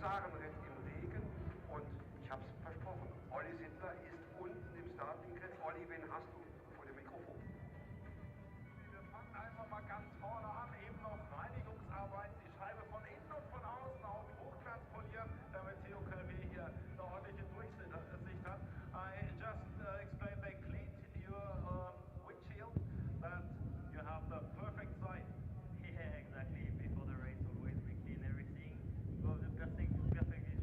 Husarenritt im Regen und ich habe es versprochen, Olli Sittler ist unten im Starting Grid. Olli, wen hast du vor dem Mikrofon? Wir fangen einfach mal ganz vorne an, eben noch Reinigungsarbeit, die Scheibe von innen und von außen auf Hochglanz polieren, damit Theo Calvé hier eine ordentliche Durchsicht hat. I just explained they cleaned your windshield, that you have the perfect sight. Yeah, exactly. Before the race, always we clean everything. We have the perfect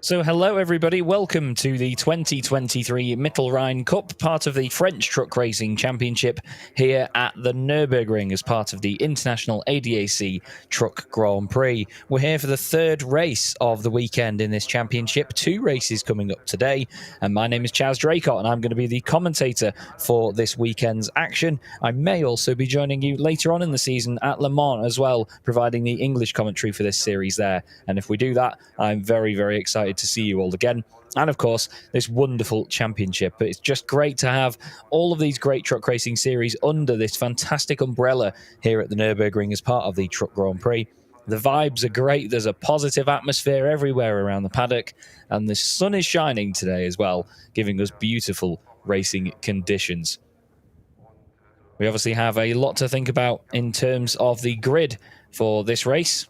So hello everybody, welcome to the 2023 Mittelrhein Cup, part of the French Truck Racing Championship here at the Nurbrugring as part of the International ADAC Truck Grand Prix. We're here for the third race of the weekend in this championship, 2 races coming up today, and my name is Chaz Draycott and I'm going to be the commentator for this weekend's action. I may also be joining you later on in the season at Le Mans as well, providing the English commentary for this series there, and if we do that, I'm very, very excited to see you all again. And of course, this wonderful championship. But it's just great to have all of these great truck racing series under this fantastic umbrella here at the Nürburgring as part of the Truck Grand Prix. The vibes are great. There's a positive atmosphere everywhere around the paddock. And the sun is shining today as well, giving us beautiful racing conditions. We obviously have a lot to think about in terms of the grid for this race.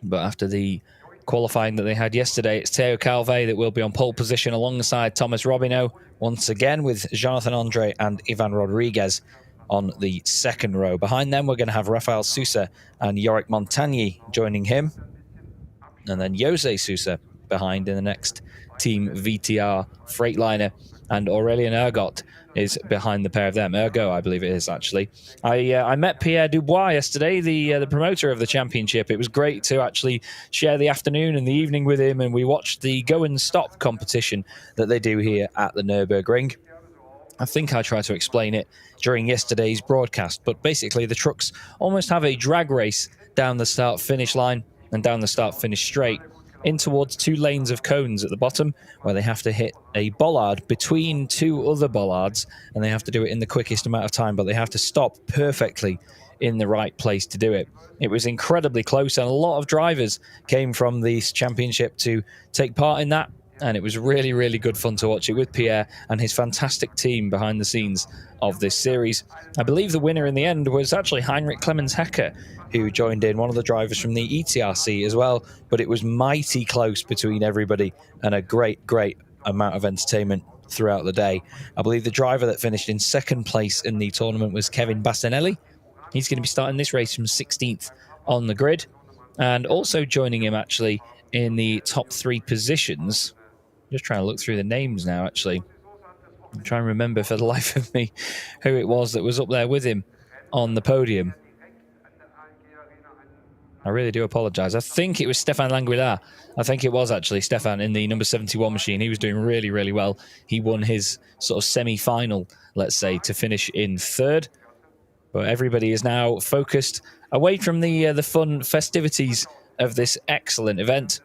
But after the qualifying that they had yesterday, it's Theo Calvé that will be on pole position alongside Thomas Robineau, once again with Jonathan Andre and Ivan Rodriguez on the second row. Behind them, we're going to have Rafael Sousa and Yorick Montagny joining him. And then Jose Sousa behind in the next Team VTR Freightliner. And Aurélien Ergot is behind the pair of them. Ergo, I believe it is, actually. I met Pierre Dubois yesterday, the promoter of the championship. It was great to actually share the afternoon and the evening with him, and we watched the go and stop competition that they do here at the Nürburgring. I think I tried to explain it during yesterday's broadcast, but basically the trucks almost have a drag race down the start-finish line and down the start-finish straight, in towards 2 lanes of cones at the bottom, where they have to hit a bollard between 2 other bollards, and they have to do it in the quickest amount of time, but they have to stop perfectly in the right place to do it. It was incredibly close, and a lot of drivers came from this championship to take part in that, and it was really, really good fun to watch it with Pierre and his fantastic team behind the scenes of this series. I believe the winner in the end was actually Heinrich Clemens Hecker, who joined in, one of the drivers from the ETRC as well, but it was mighty close between everybody and a great, great amount of entertainment throughout the day. I believe the driver that finished in second place in the tournament was Kevin Bassanelli. He's going to be starting this race from 16th on the grid, and also joining him actually in the top 3 positions. Just trying to look through the names now, actually. I'm trying to remember for the life of me who it was that was up there with him on the podium. I really do apologise. I think it was Stéphane Languila. I think it was actually Stéphane in the number 71 machine. He was doing really, really well. He won his sort of semi-final, let's say, to finish in 3rd. But everybody is now focused away from the fun festivities of this excellent event.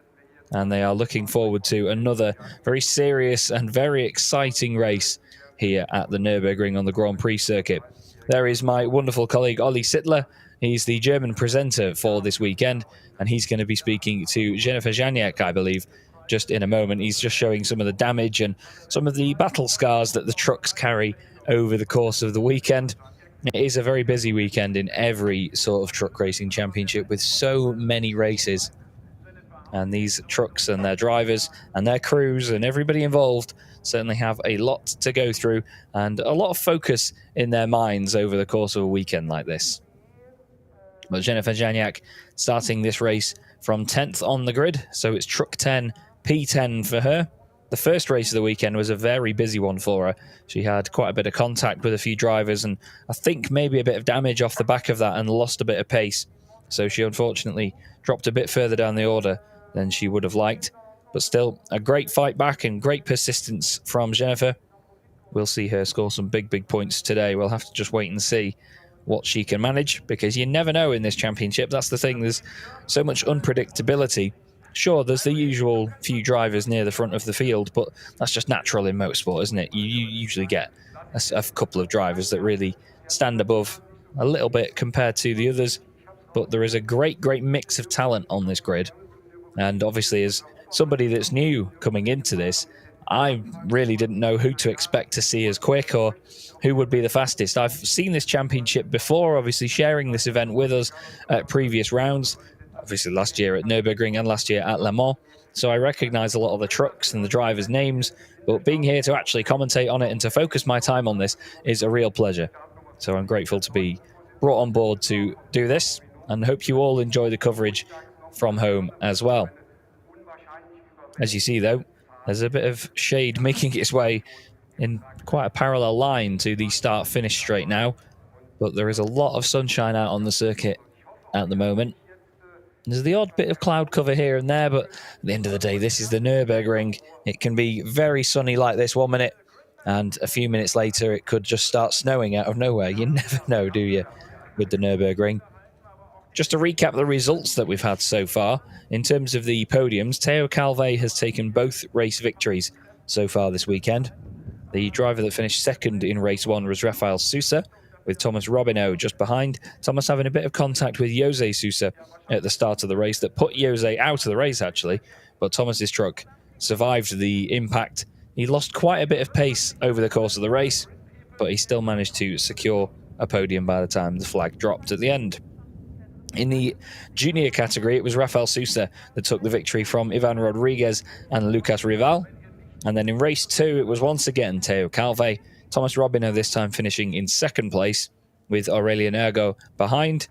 And they are looking forward to another very serious and very exciting race here at the Nürburgring on the Grand Prix circuit. There is my wonderful colleague, Olli Sittler. He's the German presenter for this weekend, and he's going to be speaking to Jennifer Janiak, I believe, just in a moment. He's just showing some of the damage and some of the battle scars that the trucks carry over the course of the weekend. It is a very busy weekend in every sort of truck racing championship with so many races. And these trucks and their drivers and their crews and everybody involved certainly have a lot to go through and a lot of focus in their minds over the course of a weekend like this. But Jennifer Janiak starting this race from 10th on the grid, so it's truck 10, P10 for her. The first race of the weekend was a very busy one for her. She had quite a bit of contact with a few drivers and I think maybe a bit of damage off the back of that and lost a bit of pace. So she unfortunately dropped a bit further down the order than she would have liked. But still, a great fight back and great persistence from Jennifer. We'll see her score some big, big points today. We'll have to just wait and see what she can manage, because you never know in this championship. That's the thing. There's so much unpredictability. Sure, there's the usual few drivers near the front of the field, but that's just natural in motorsport, isn't it? You usually get a couple of drivers that really stand above a little bit compared to the others. But there is a great, great mix of talent on this grid. And obviously, as somebody that's new coming into this, I really didn't know who to expect to see as quick or who would be the fastest. I've seen this championship before, obviously sharing this event with us at previous rounds, obviously last year at Nürburgring and last year at Le Mans. So I recognise a lot of the trucks and the drivers' names, but being here to actually commentate on it and to focus my time on this is a real pleasure. So I'm grateful to be brought on board to do this, and hope you all enjoy the coverage from home as well. As you see, though, there's a bit of shade making its way in quite a parallel line to the start-finish straight now, but there is a lot of sunshine out on the circuit at the moment. There's the odd bit of cloud cover here and there, but at the end of the day, this is the Nurburgring. It can be very sunny like this 1 minute, and a few minutes later, it could just start snowing out of nowhere. You never know, do you, with the Nurburgring? Just to recap the results that we've had so far, in terms of the podiums, Teo Calvé has taken both race victories so far this weekend. The driver that finished second in race 1 was Rafael Sousa, with Thomas Robineau just behind. Thomas having a bit of contact with Jose Sousa at the start of the race that put Jose out of the race, actually. But Thomas's truck survived the impact. He lost quite a bit of pace over the course of the race, but he still managed to secure a podium by the time the flag dropped at the end. In the junior category, it was Rafael Sousa that took the victory from Ivan Rodriguez and Lucas Rival. And then in race 2, it was once again Teo Calvé. Thomas Robineau this time finishing in second place with Aurelien Ergo behind.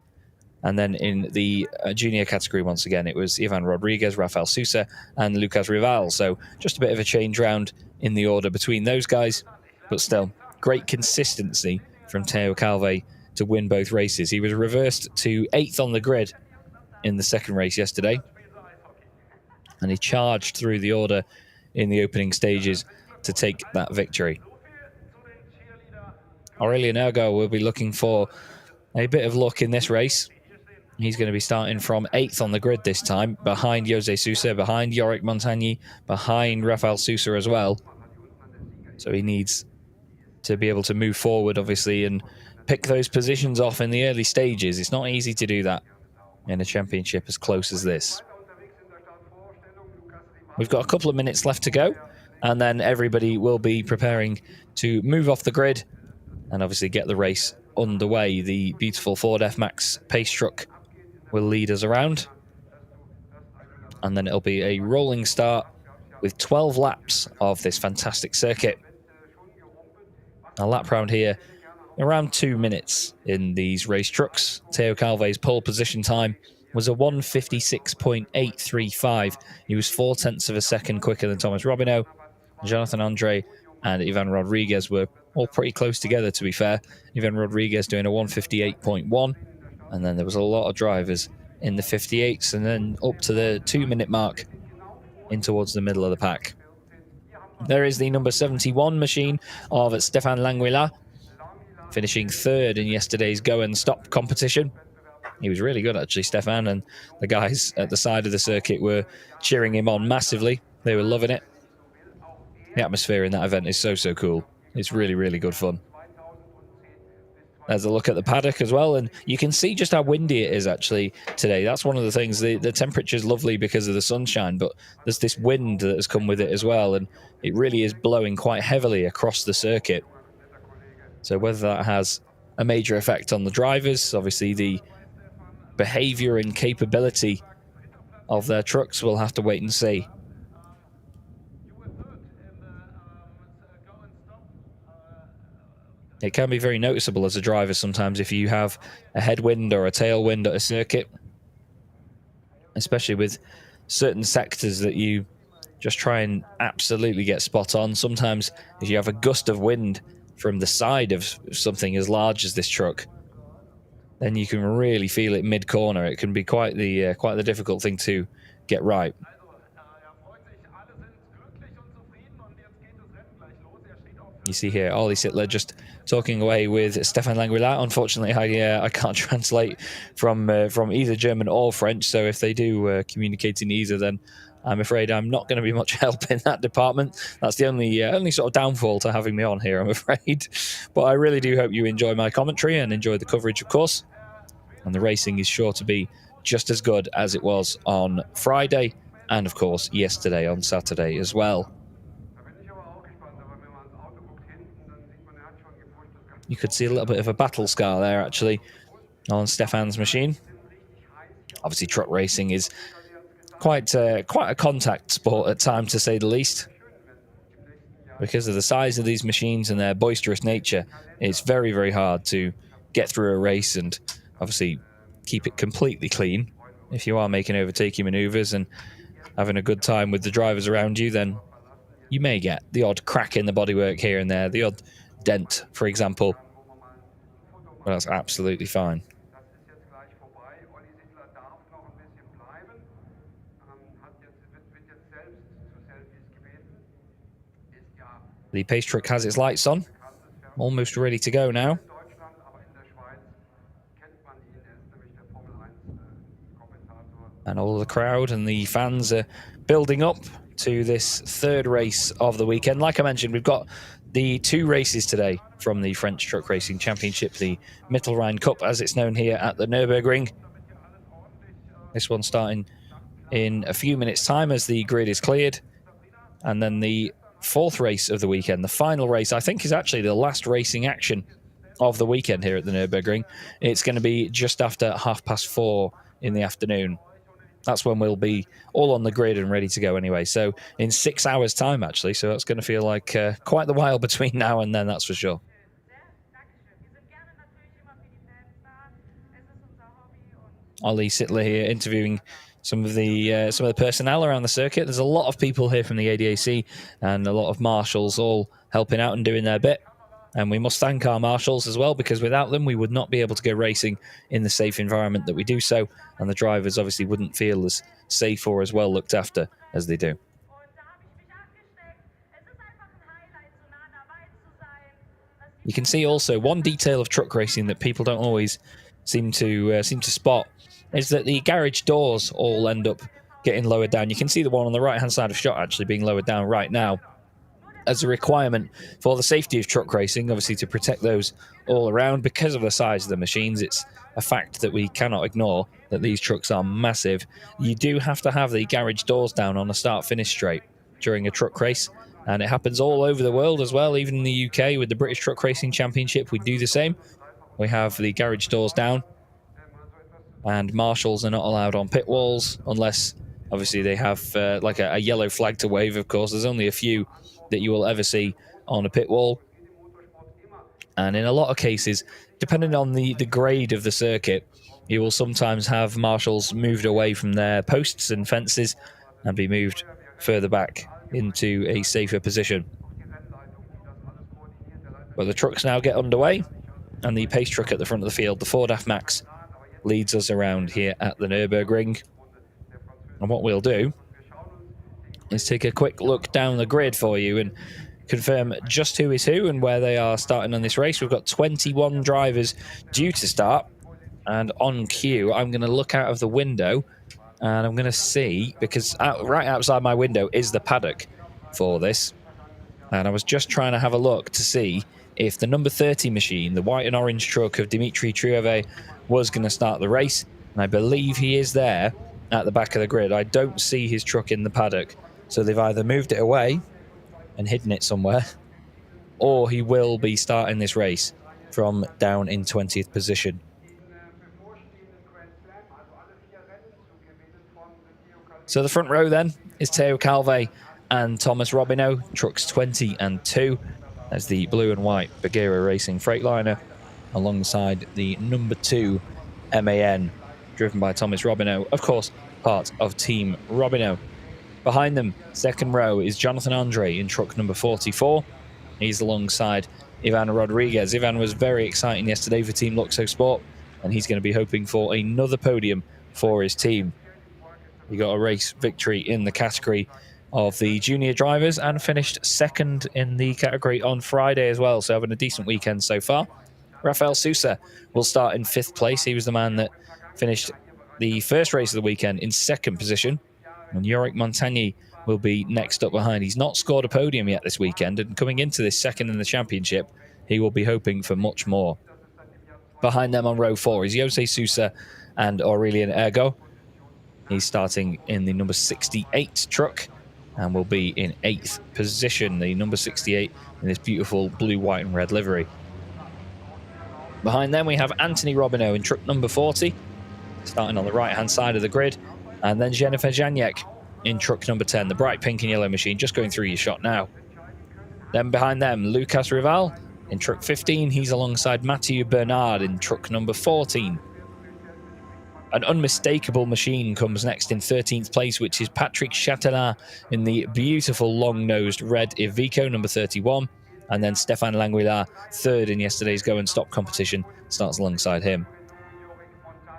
And then in the junior category, once again, it was Ivan Rodriguez, Rafael Sousa and Lucas Rival. So just a bit of a change round in the order between those guys. But still, great consistency from Teo Calvé to win both races. He was reversed to 8th on the grid in the second race yesterday. And he charged through the order in the opening stages to take that victory. Aurelien Ergo will be looking for a bit of luck in this race. He's going to be starting from 8th on the grid this time, behind Jose Sousa, behind Yorick Montagny, behind Rafael Sousa as well. So he needs to be able to move forward, obviously, and pick those positions off in the early stages. It's not easy to do that in a championship as close as this. We've got a couple of minutes left to go, and then everybody will be preparing to move off the grid and obviously get the race underway. The beautiful Ford F-Max pace truck will lead us around, and then it'll be a rolling start with 12 laps of this fantastic circuit. A lap round here, around 2 minutes in these race trucks. Teo Calvé's pole position time was a 1:56.835. He was 0.4 of a second quicker than Thomas Robineau. Jonathan Andre and Ivan Rodriguez were all pretty close together, to be fair. Ivan Rodriguez doing a 1:58.1. And then there was a lot of drivers in the 58s and then up to the 2-minute mark in towards the middle of the pack. There is the number 71 machine of Stéphane Languila, finishing third in yesterday's go and stop competition. He was really good, actually, Stéphane, and the guys at the side of the circuit were cheering him on massively. They were loving it. The atmosphere in that event is so cool. It's really, really good fun. There's a look at the paddock as well, and you can see just how windy it is actually today. That's one of the things. The temperature's lovely because of the sunshine, but there's this wind that has come with it as well, and it really is blowing quite heavily across the circuit. So whether that has a major effect on the drivers, obviously the behavior and capability of their trucks, we'll have to wait and see. It can be very noticeable as a driver sometimes if you have a headwind or a tailwind at a circuit, especially with certain sectors that you just try and absolutely get spot on. Sometimes if you have a gust of wind from the side of something as large as this truck, then you can really feel it mid-corner. It can be quite the difficult thing to get right. You see here, Ollie Sittler just talking away with Stéphane Languila. Unfortunately, I can't translate from either German or French, so if they do communicate in either, then I'm afraid I'm not going to be much help in that department. That's the only sort of downfall to having me on here, I'm afraid. But I really do hope you enjoy my commentary and enjoy the coverage, of course. And the racing is sure to be just as good as it was on Friday and, of course, yesterday on Saturday as well. You could see a little bit of a battle scar there, actually, on Stéphane's machine. Obviously, truck racing is quite a contact sport at times, to say the least. Because of the size of these machines and their boisterous nature, it's very, very hard to get through a race and obviously keep it completely clean if you are making overtaking manoeuvres and having a good time with the drivers around you, then you may get the odd crack in the bodywork here and there, the odd dent, for example. But that's absolutely fine. The pace truck has its lights on, almost ready to go now. And all the crowd and the fans are building up to this third race of the weekend. Like I mentioned, we've got the 2 races today from the French Truck Racing Championship, the Mittelrhein Cup, as it's known here at the Nurburgring. This one starting in a few minutes' time as the grid is cleared. And then the 4th race of the weekend, the final race, I think is actually the last racing action of the weekend here at the Nurburgring. It's going to be just after 4:30 in the afternoon. That's when we'll be all on the grid and ready to go anyway. So in 6 hours' time, actually. So that's going to feel like quite the while between now and then, that's for sure. Ollie Sittler here interviewing some of the personnel around the circuit. There's a lot of people here from the ADAC and a lot of marshals all helping out and doing their bit. And we must thank our marshals as well, because without them, we would not be able to go racing in the safe environment that we do so. And the drivers obviously wouldn't feel as safe or as well looked after as they do. You can see also one detail of truck racing that people don't always seem to spot is that the garage doors all end up getting lowered down. You can see the one on the right-hand side of shot actually being lowered down right now as a requirement for the safety of truck racing, obviously to protect those all around. Because of the size of the machines, it's a fact that we cannot ignore that these trucks are massive. You do have to have the garage doors down on a start-finish straight during a truck race, and it happens all over the world as well. Even in the UK with the British Truck Racing Championship, we do the same. We have the garage doors down, and marshals are not allowed on pit walls unless obviously they have like a yellow flag to wave. Of course, there's only a few that you will ever see on a pit wall, and in a lot of cases, depending on the grade of the circuit, you will sometimes have marshals moved away from their posts and fences and be moved further back into a safer position. But the trucks now get underway, and the pace truck at the front of the field, the Ford F-Max, leads us around here at the Nürburgring. And what we'll do is take a quick look down the grid for you and confirm just who is who and where they are starting on this race. We've got 21 drivers due to start, and on cue, I'm going to look out of the window and I'm going to see, because right outside my window is the paddock for this, and I was just trying to have a look to see if the number 30 machine, the white and orange truck of Dimitri Trueve, was going to start the race, and I believe he is there at the back of the grid. I don't see his truck in the paddock, so they've either moved it away and hidden it somewhere, or he will be starting this race from down in 20th position. So the front row then is Theo Calve and Thomas Robineau, trucks 20 and 2, as the blue and white Bagheera Racing Freightliner alongside the number 2 MAN, driven by Thomas Robineau, of course, part of Team Robineau. Behind them, second row, is Jonathan Andre in truck number 44. He's alongside Ivan Rodriguez. Ivan was very exciting yesterday for Team Luxo Sport, and he's going to be hoping for another podium for his team. He got a race victory in the category of the junior drivers and finished second in the category on Friday as well, so having a decent weekend so far. Rafael Sousa will start in 5th place. He was the man that finished the first race of the weekend in 2nd position. And Yorick Montagny will be next up behind. He's not scored a podium yet this weekend, and coming into this second in the championship, he will be hoping for much more. Behind them on row 4 is Jose Sousa and Aurelien Ergo. He's starting in the number 68 truck and will be in 8th position, the number 68 in this beautiful blue, white and red livery. Behind them we have Anthony Robineau in truck number 40, starting on the right-hand side of the grid, and then Jennifer Janiek in truck number 10, the bright pink and yellow machine, just going through your shot now. Then behind them, Lucas Rival in truck 15. He's alongside Mathieu Bernard in truck number 14. An unmistakable machine comes next in 13th place, which is Patrick Chatelin in the beautiful long-nosed red Iveco, number 31. And then Stéphane Languila, third in yesterday's Go and Stop competition, starts alongside him.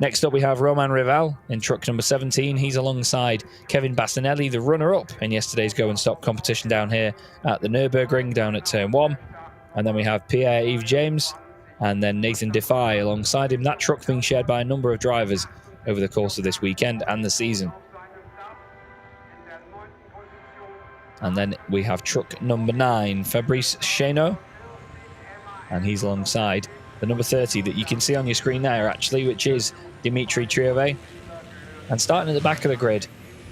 Next up, we have Romain Rival in truck number 17. He's alongside Kevin Bassinelli, the runner-up in yesterday's Go and Stop competition down here at the Nurbrugring, down at Turn 1. And then we have Pierre-Yves James and then Nathan Defy alongside him. That truck being shared by a number of drivers over the course of this weekend and the season. And then we have truck number 9, Fabrice Chéneau. And he's alongside the number 30 that you can see on your screen there, actually, which is Dimitri Triové. And starting at the back of the grid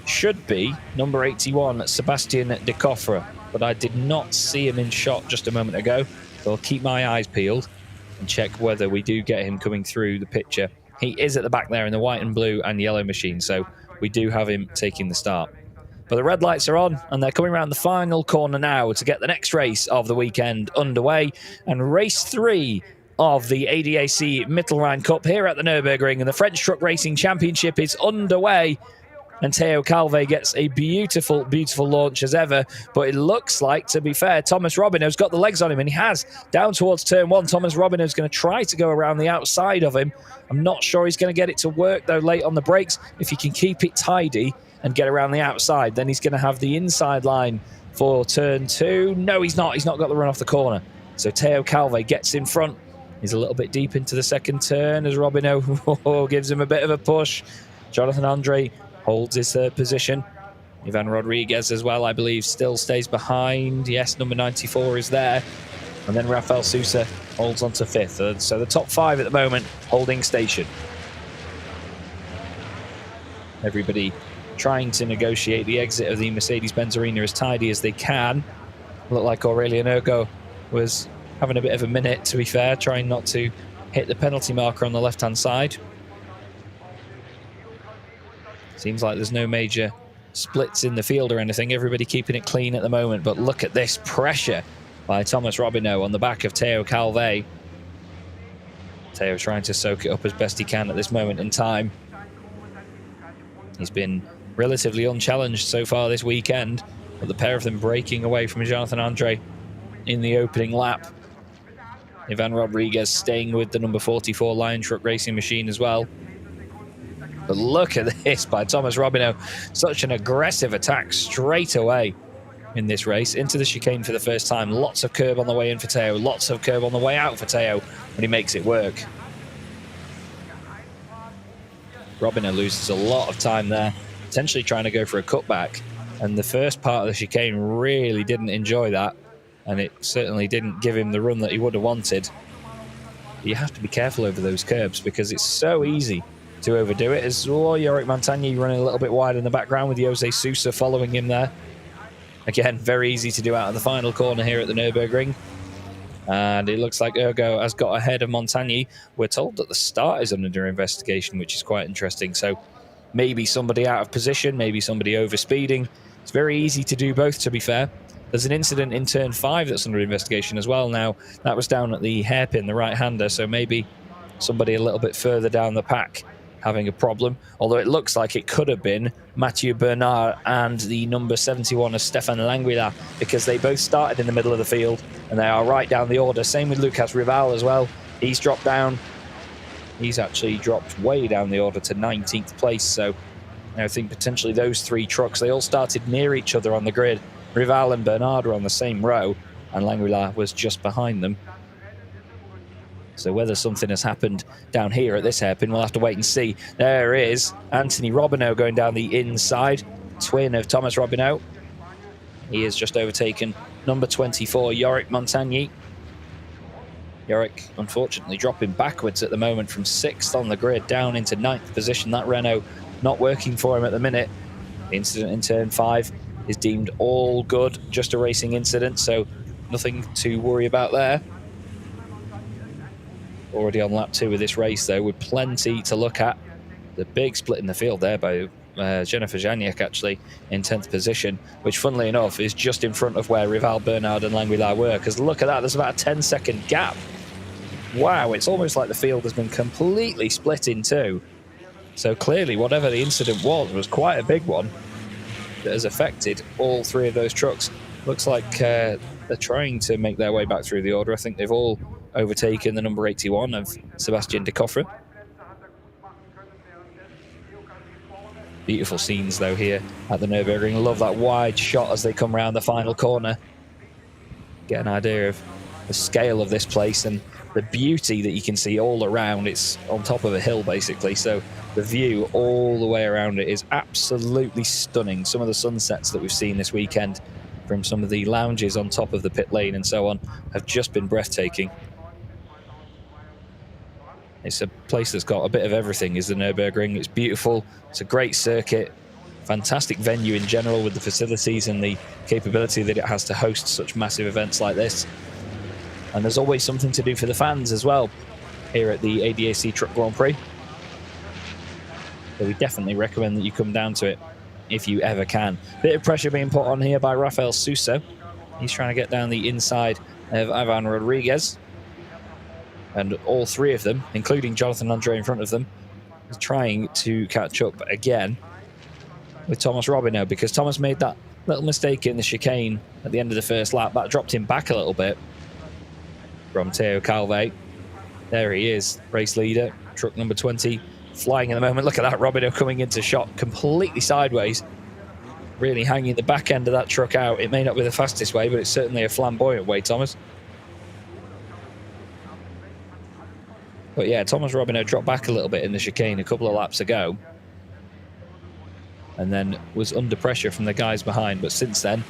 should be number 81, Sébastien Decoffre. But I did not see him in shot just a moment ago. So I'll keep my eyes peeled and check whether we do get him coming through the picture. He is at the back there in the white and blue and yellow machine. So we do have him taking the start. But the red lights are on, and they're coming around the final corner now to get the next race of the weekend underway. And race 3 of the ADAC Mittelrhein Cup here at the Nürburgring, and the French Truck Racing Championship is underway. And Théo Calvé gets a beautiful, beautiful launch as ever. But it looks like, to be fair, Thomas Robineau's got the legs on him, and he has. Down towards turn 1, Thomas Robineau's going to try to go around the outside of him. I'm not sure he's going to get it to work, though, late on the brakes. If he can keep it tidy and get around the outside, then he's going to have the inside line for turn 2. No, he's not. He's not got the run off the corner. So Théo Calvé gets in front. He's a little bit deep into the second turn as Robineau gives him a bit of a push. Jonathan Andre holds his third position. Ivan Rodriguez as well, I believe, still stays behind. Yes, number 94 is there. And then Rafael Sousa holds on to 5th. So the top 5 at the moment holding station. Everybody trying to negotiate the exit of the Mercedes-Benz Arena as tidy as they can. Looked like Aurélien Ergo was having a bit of a minute, to be fair, trying not to hit the penalty marker on the left-hand side. Seems like there's no major splits in the field or anything. Everybody keeping it clean at the moment. But look at this pressure by Thomas Robineau on the back of Théo Calvé. Théo trying to soak it up as best he can at this moment in time. He's been relatively unchallenged so far this weekend, but the pair of them breaking away from Jonathan Andre in the opening lap. Ivan Rodriguez staying with the number 44 Lion Truck Racing machine as well. But look at this by Thomas Robineau. Such an aggressive attack straight away in this race. Into the chicane for the first time. Lots of curb on the way in for Théo. Lots of curb on the way out for Théo, but he makes it work. Robineau loses a lot of time there, potentially trying to go for a cutback. And the first part of the chicane really didn't enjoy that. And it certainly didn't give him the run that he would have wanted. You have to be careful over those curbs because it's so easy to overdo it. As Yorick Montagny running a little bit wide in the background with Jose Sousa following him there. Again, very easy to do out of the final corner here at the Nürburgring. And it looks like Ergo has got ahead of Montagny. We're told that the start is under investigation, which is quite interesting. So maybe somebody out of position, maybe somebody overspeeding. It's very easy to do both, to be fair. There's an incident in turn 5 that's under investigation as well. Now, that was down at the hairpin, the right-hander, so maybe somebody a little bit further down the pack having a problem. Although it looks like it could have been Mathieu Bernard and the number 71 of Stéphane Languila, because they both started in the middle of the field and they are right down the order. Same with Lucas Rival as well. He's dropped down. He's actually dropped way down the order to 19th place. So I think potentially those 3 trucks, they all started near each other on the grid. Rival and Bernard were on the same row, and Languila was just behind them. So whether something has happened down here at this hairpin, we'll have to wait and see. There is Anthony Robineau going down the inside, twin of Thomas Robineau. He has just overtaken number 24, Yorick Montagny. Yorick, unfortunately, dropping backwards at the moment from 6th on the grid down into 9th position. That Renault not working for him at the minute. The incident in turn 5 is deemed all good, just a racing incident, so nothing to worry about there. Already on lap 2 of this race, though, with plenty to look at. The big split in the field there by Jennifer Janiak, actually, in 10th position, which, funnily enough, is just in front of where Rival, Bernard and Languila were, because look at that, there's about a 10-second gap. Wow, it's almost like the field has been completely split in two. So clearly, whatever the incident was quite a big one that has affected all three of those trucks. Looks like they're trying to make their way back through the order. I think they've all overtaken the number 81 of Sebastian de Coffre. Beautiful scenes, though, here at the Nurburgring. Love that wide shot as they come around the final corner. Get an idea of the scale of this place and the beauty that you can see all around. It's on top of a hill, basically, so the view all the way around it is absolutely stunning. Some of the sunsets that we've seen this weekend from some of the lounges on top of the pit lane and so on have just been breathtaking. It's a place that's got a bit of everything, is the Nürburgring. It's beautiful. It's a great circuit. Fantastic venue in general with the facilities and the capability that it has to host such massive events like this. And there's always something to do for the fans as well here at the ADAC Truck Grand Prix. So we definitely recommend that you come down to it if you ever can. Bit of pressure being put on here by Rafael Sousa. He's trying to get down the inside of Ivan Rodriguez. And all three of them, including Jonathan Andre in front of them, is trying to catch up again with Thomas Robineau, because Thomas made that little mistake in the chicane at the end of the first lap. That dropped him back a little bit from Teo Calve. There he is, race leader, truck number 20, flying in the moment. Look at that, Robineau coming into shot completely sideways, really hanging the back end of that truck out. It may not be the fastest way, but it's certainly a flamboyant way, Thomas. But yeah, Thomas Robineau dropped back a little bit in the chicane a couple of laps ago and then was under pressure from the guys behind. But since then,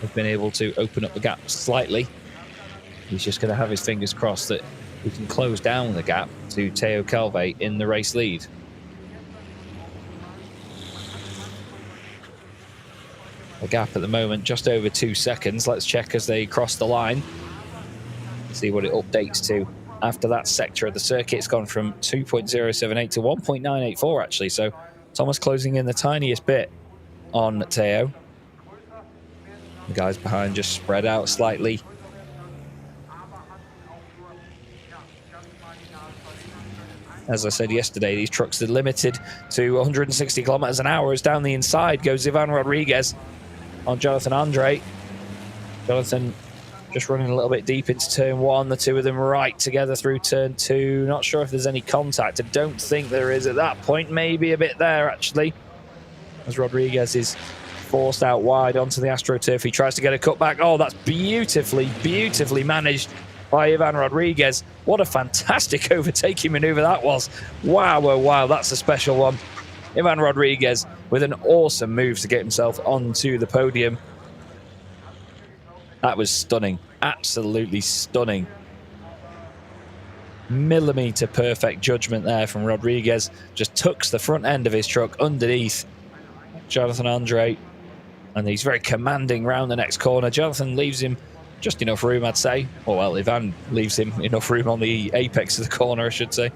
they've been able to open up the gap slightly. He's just going to have his fingers crossed that he can close down the gap to Teo Calve in the race lead. The gap at the moment, just over 2 seconds. Let's check as they cross the line. See what it updates to. After that sector of the circuit, it's gone from 2.078 to 1.984, actually. So Thomas closing in the tiniest bit on Teo. The guys behind just spread out slightly. As I said yesterday, these trucks are limited to 160 kilometers an hour. As down the inside goes Ivan Rodriguez on Jonathan Andre. Jonathan just running a little bit deep into turn 1. The two of them right together through turn 2. Not sure if there's any contact. I don't think there is at that point. Maybe a bit there, actually, as Rodriguez is forced out wide onto the AstroTurf. He tries to get a cutback. Oh, that's beautifully, beautifully managed by Ivan Rodriguez. What a fantastic overtaking maneuver that was. Wow, oh wow, that's a special one. Ivan Rodriguez with an awesome move to get himself onto the podium. That was stunning. Absolutely stunning. Millimeter perfect judgment there from Rodriguez. Just tucks the front end of his truck underneath Jonathan Andre. And he's very commanding round the next corner. Jonathan leaves him just enough room, I'd say. Oh, well, Ivan leaves him enough room on the apex of the corner, I should say.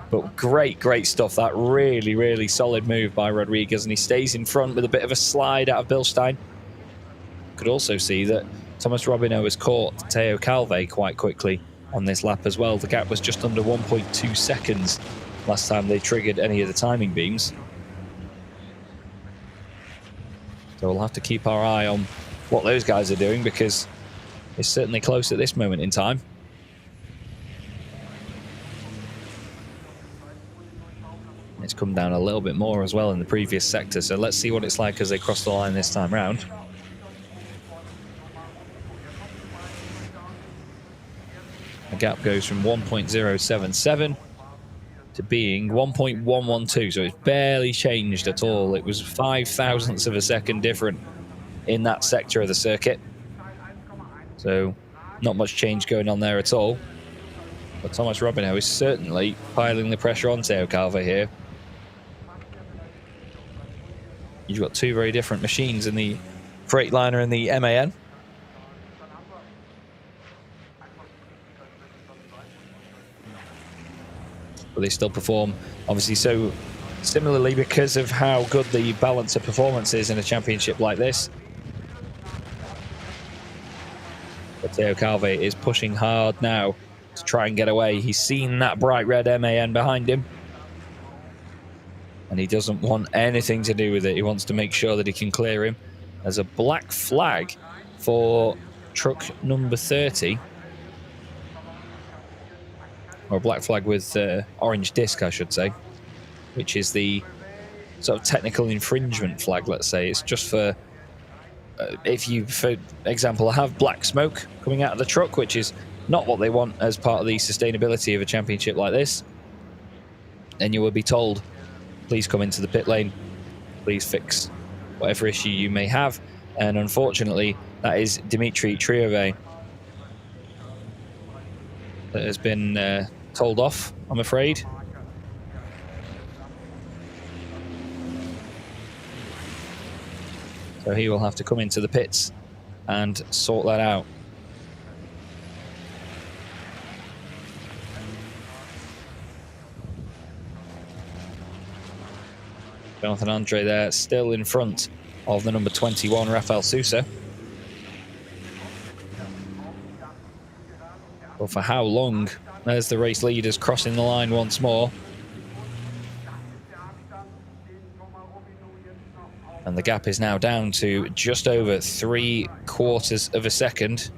But great, great stuff. That really, really solid move by Rodriguez. And he stays in front with a bit of a slide out of Bilstein. Could also see that Thomas Robineau has caught Teo Calve quite quickly on this lap as well. The gap was just under 1.2 seconds last time they triggered any of the timing beams. So we'll have to keep our eye on what those guys are doing, because it's certainly close at this moment in time. It's come down a little bit more as well in the previous sector, so let's see what it's like as they cross the line this time round. The gap goes from 1.077 to being 1.112, so it's barely changed at all. It was 5 thousandths of a second different in that sector of the circuit. So not much change going on there at all. But Thomas Robineau is certainly piling the pressure on Teo Calve here. You've got two very different machines in the Freightliner and the MAN. But they still perform, obviously, so similarly because of how good the balance of performance is in a championship like this. But Teo Calve is pushing hard now to try and get away. He's seen that bright red MAN behind him. And he doesn't want anything to do with it. He wants to make sure that he can clear him. There's a black flag for truck number 30. Or a black flag with orange disc, I should say. Which is the sort of technical infringement flag, let's say. It's just for... if you, for example, have black smoke coming out of the truck, which is not what they want as part of the sustainability of a championship like this, then you will be told, please come into the pit lane, please fix whatever issue you may have. And unfortunately, that is Dimitri Retrouvez that has been told off, I'm afraid. So he will have to come into the pits and sort that out. Jonathan Andre there, still in front of the number 21, Rafael Sousa. But for how long? There's the race leaders crossing the line once more. And the gap is now down to just over 3/4 of a second.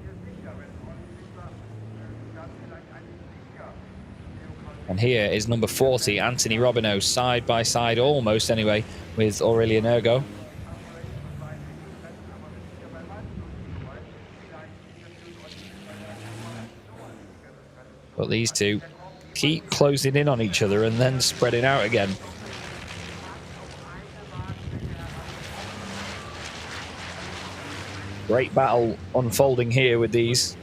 And here is number 40, Anthony Robineau, side by side, almost anyway, with Aurelien Ergo. But these two keep closing in on each other and then spreading out again. Great battle unfolding here with these.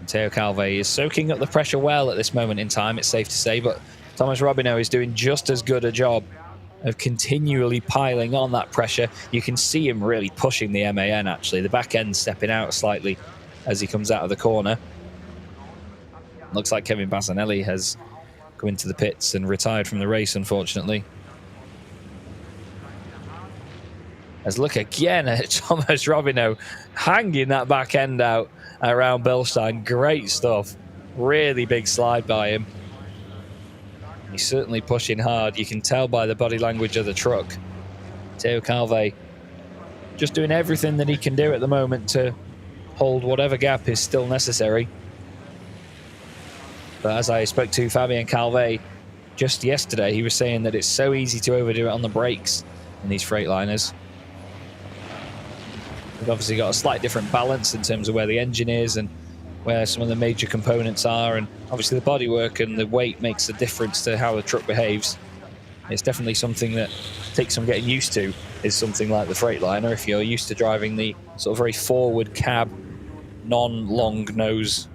Teo Calvé is soaking up the pressure well at this moment in time, it's safe to say, but Thomas Robineau is doing just as good a job of continually piling on that pressure. You can see him really pushing the MAN, actually. The back end stepping out slightly as he comes out of the corner. Looks like Kevin Basanelli has come into the pits and retired from the race, unfortunately. Let's look again at Thomas Robineau hanging that back end out around Bilstein. Great stuff. Really big slide by him. He's certainly pushing hard. You can tell by the body language of the truck. Teo Calvé just doing everything that he can do at the moment to hold whatever gap is still necessary. But as I spoke to Fabien Calvé just yesterday, he was saying that it's so easy to overdo it on the brakes in these Freightliners. We've obviously got a slight different balance in terms of where the engine is and where some of the major components are, and obviously the bodywork and the weight makes a difference to how the truck behaves. It's definitely something that takes some getting used to, is something like the Freightliner. If you're used to driving the sort of very forward cab, non-long nose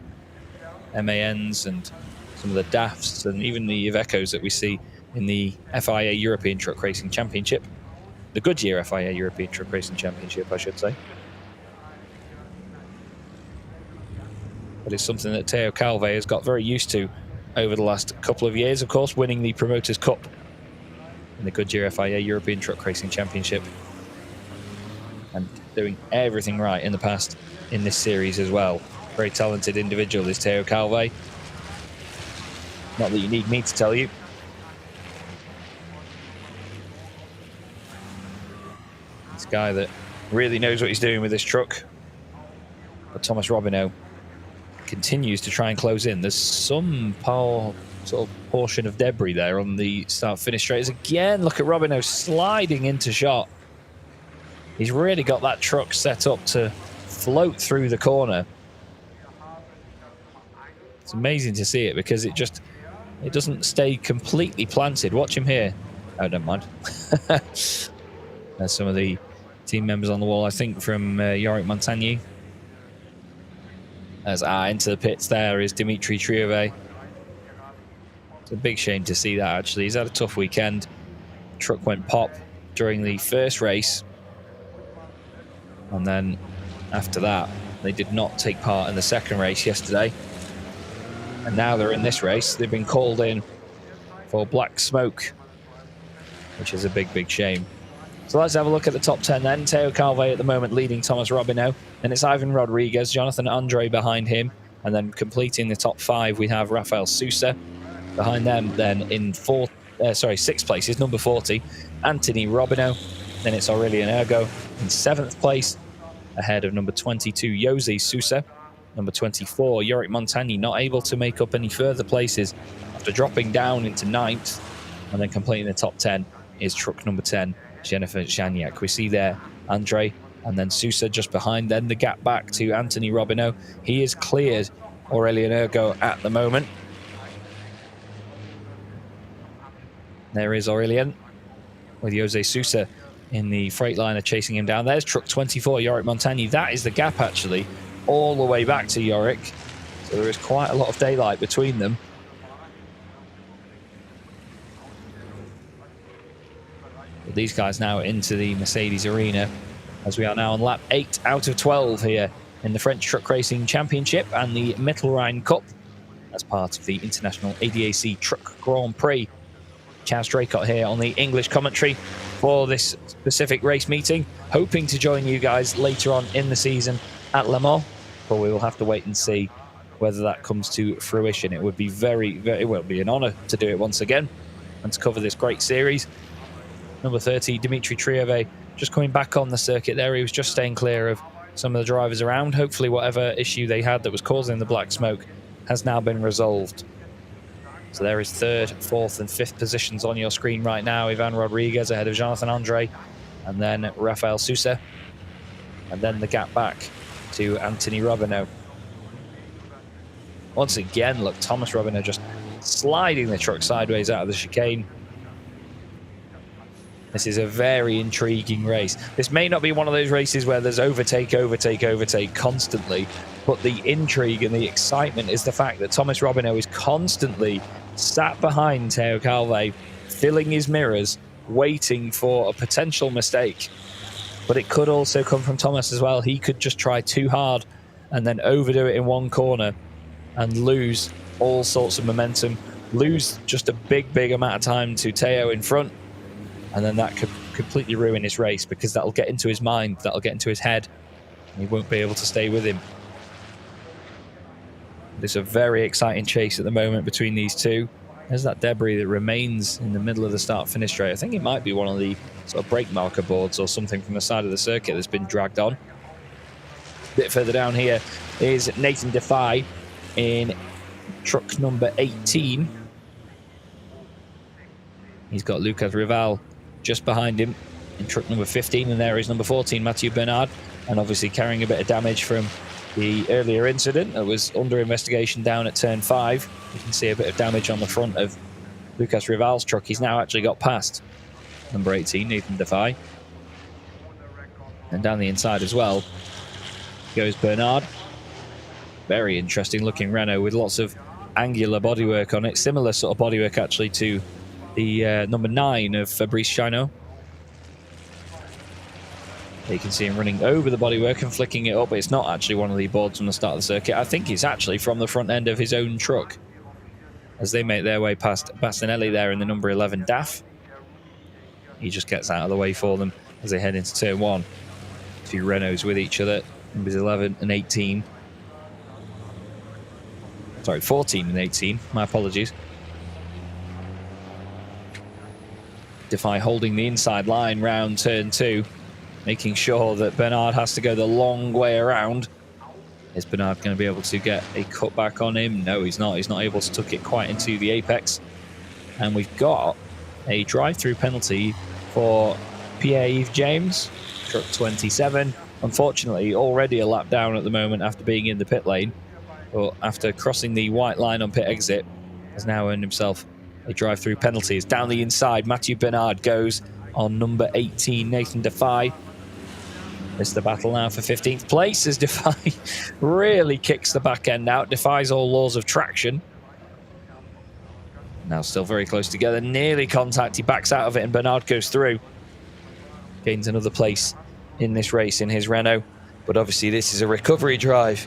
MANs and some of the DAFs and even the Ivecos that we see in the FIA European Truck Racing Championship, the Goodyear FIA European Truck Racing Championship, I should say. But it's something that Teo Calvé has got very used to over the last couple of years, of course, winning the Promoters' Cup in the Goodyear FIA European Truck Racing Championship. And doing everything right in the past in this series as well. Very talented individual is Teo Calvé. Not that you need me to tell you. This guy that really knows what he's doing with this truck. But Thomas Robineau continues to try and close in. There's some sort of portion of debris there on the start-finish straights. Again, look at Robineau sliding into shot. He's really got that truck set up to float through the corner. It's amazing to see it because it doesn't stay completely planted. Watch him here. Oh, don't mind. There's some of the team members on the wall, I think, from Yorick Montagny. As into the pits there is Dimitri Retrouvez. It's a big shame to see that, actually. He's had a tough weekend. Truck went pop during the first race. And then after that, they did not take part in the second race yesterday. And now they're in this race. They've been called in for black smoke, which is a big, big shame. So let's have a look at the top 10 then. Teo Calvé at the moment leading Thomas Robineau. Then it's Ivan Rodriguez, Jonathan Andre behind him. And then completing the top 5, we have Rafael Sousa. Behind them, then in 6th place is number 40, Anthony Robinho. Then it's Aurelien Ergo in 7th place, ahead of number 22, Jose Sousa. Number 24, Yorick Montagny, not able to make up any further places after dropping down into 9th. And then completing the top 10 is truck number 10, Jennifer Chagnac. We see there Andre and then Sousa just behind. Then the gap back to Anthony Robinho. He is cleared Aurelien Ergo at the moment. There is Aurelien with Jose Sousa in the Freightliner chasing him down. There's truck 24, Yorick Montagny. That is the gap, actually, all the way back to Yorick. So there is quite a lot of daylight between them. But these guys now into the Mercedes arena, as we are now on lap 8 out of 12 here in the French Truck Racing Championship and the Mittelrhein Cup as part of the International ADAC Truck Grand Prix. Chaz Draycott here on the English commentary for this specific race meeting, hoping to join you guys later on in the season at Le Mans, but we will have to wait and see whether that comes to fruition. It would be it will be an honour to do it once again and to cover this great series. Number 30, Dimitri Trieve, just coming back on the circuit there. He was just staying clear of some of the drivers around. Hopefully whatever issue they had that was causing the black smoke has now been resolved. So there is 3rd, 4th and 5th positions on your screen right now. Ivan Rodriguez ahead of Jonathan Andre, and then Rafael Sousa, and then the gap back to Anthony Robinho. Once again, look, Thomas Robinho just sliding the truck sideways out of the chicane. This is a very intriguing race. This may not be one of those races where there's overtake constantly, but the intrigue and the excitement is the fact that Thomas Robinho is constantly sat behind Teo Calvé, filling his mirrors, waiting for a potential mistake. But it could also come from Thomas as well. He could just try too hard and then overdo it in one corner and lose all sorts of momentum, lose just a big amount of time to Teo in front. And then that could completely ruin his race, because that'll get into his mind, that'll get into his head, and he won't be able to stay with him. There's a very exciting chase at the moment between these two. There's that debris that remains in the middle of the start-finish straight. I think it might be one of the sort of brake marker boards or something from the side of the circuit that's been dragged on. A bit further down here is Nathan Defy in truck number 18. He's got Lucas Rival just behind him in truck number 15, and there is number 14, Mathieu Bernard, and obviously carrying a bit of damage from the earlier incident that was under investigation down at turn 5. You can see a bit of damage on the front of Lucas Rival's truck. He's now actually got past number 18, Nathan Defy. And down the inside as well goes Bernard. Very interesting looking Renault with lots of angular bodywork on it. Similar sort of bodywork actually to the number 9 of Fabrice Chainot. You can see him running over the bodywork and flicking it up, but it's not actually one of the boards from the start of the circuit. I think it's actually from the front end of his own truck as they make their way past Bastinelli there in the number 11 DAF. He just gets out of the way for them as they head into turn 1. 2 Renaults with each other, numbers 11 and 18. Sorry, 14 and 18, my apologies. Defy holding the inside line round turn 2, making sure that Bernard has to go the long way around. Is Bernard going to be able to get a cut back on him? No, he's not. He's not able to tuck it quite into the apex. And we've got a drive-through penalty for Pierre-Yves James, truck 27. Unfortunately, already a lap down at the moment after being in the pit lane. But after crossing the white line on pit exit, has now earned himself a drive-through penalty. It's down the inside. Mathieu Bernard goes on number 18, Nathan Defy. This is the battle now for 15th place as Defy really kicks the back end out, defies all laws of traction. Now still very close together, nearly contact. He backs out of it and Bernard goes through. Gains another place in this race in his Renault. But obviously this is a recovery drive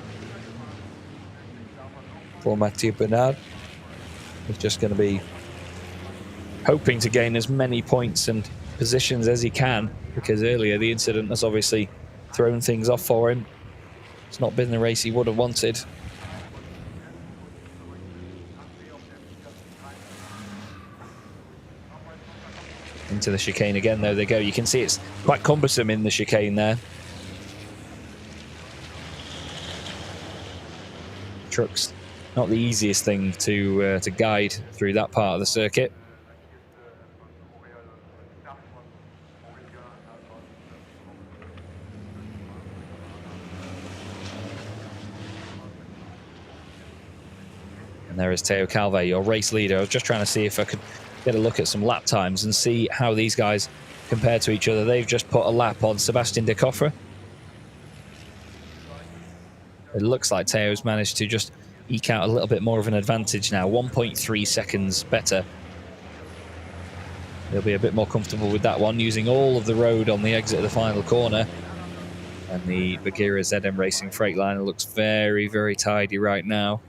for Mathieu Bernard. He's just going to be hoping to gain as many points and positions as he can, because earlier the incident has obviously thrown things off for him. It's not been the race he would have wanted. Into the chicane again, though they go. You can see it's quite cumbersome in the chicane there. Truck's not the easiest thing to guide through that part of the circuit. And there is Teo Calve, your race leader. I was just trying to see if I could get a look at some lap times and see how these guys compare to each other. They've just put a lap on Sebastian de Coffre. It looks like Teo's managed to just eke out a little bit more of an advantage now. 1.3 seconds better. He'll be a bit more comfortable with that one, using all of the road on the exit of the final corner. And the Bagheera ZM Racing Freightliner looks very, very tidy right now.